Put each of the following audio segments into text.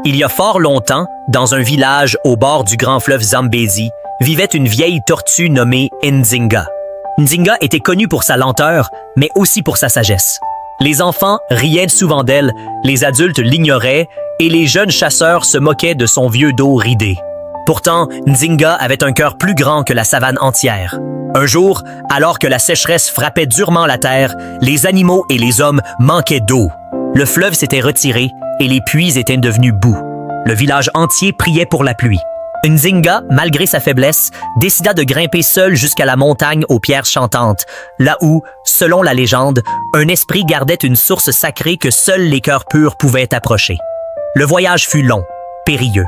Il y a fort longtemps, dans un village au bord du grand fleuve Zambezi, vivait une vieille tortue nommée Nzinga. Nzinga était connue pour sa lenteur, mais aussi pour sa sagesse. Les enfants riaient souvent d'elle, les adultes l'ignoraient et les jeunes chasseurs se moquaient de son vieux dos ridé. Pourtant, Nzinga avait un cœur plus grand que la savane entière. Un jour, alors que la sécheresse frappait durement la terre, les animaux et les hommes manquaient d'eau. Le fleuve s'était retiré et les puits étaient devenus boue. Le village entier priait pour la pluie. Nzinga, malgré sa faiblesse, décida de grimper seul jusqu'à la montagne aux pierres chantantes, là où, selon la légende, un esprit gardait une source sacrée que seuls les cœurs purs pouvaient approcher. Le voyage fut long, périlleux.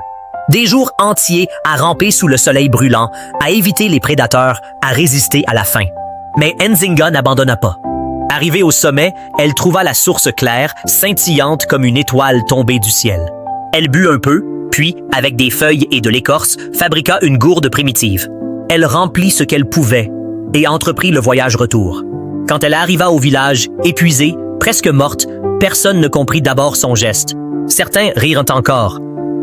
Des jours entiers à ramper sous le soleil brûlant, à éviter les prédateurs, à résister à la faim. Mais Nzinga n'abandonna pas. Arrivée au sommet, elle trouva la source claire, scintillante comme une étoile tombée du ciel. Elle but un peu, puis, avec des feuilles et de l'écorce, fabriqua une gourde primitive. Elle remplit ce qu'elle pouvait et entreprit le voyage retour. Quand elle arriva au village, épuisée, presque morte, personne ne comprit d'abord son geste. Certains rirent encore.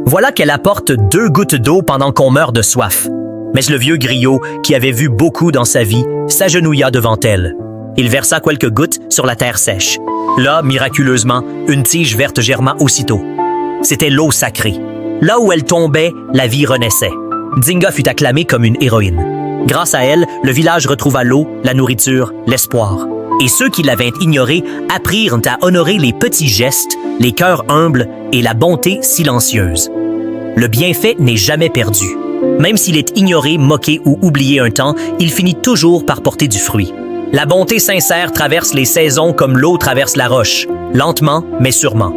Voilà qu'elle apporte 2 gouttes d'eau pendant qu'on meurt de soif. Mais le vieux griot, qui avait vu beaucoup dans sa vie, s'agenouilla devant elle. Il versa quelques gouttes sur la terre sèche. Là, miraculeusement, une tige verte germa aussitôt. C'était l'eau sacrée. Là où elle tombait, la vie renaissait. Nzinga fut acclamée comme une héroïne. Grâce à elle, le village retrouva l'eau, la nourriture, l'espoir. Et ceux qui l'avaient ignoré apprirent à honorer les petits gestes, les cœurs humbles et la bonté silencieuse. Le bienfait n'est jamais perdu. Même s'il est ignoré, moqué ou oublié un temps, il finit toujours par porter du fruit. La bonté sincère traverse les saisons comme l'eau traverse la roche, lentement mais sûrement.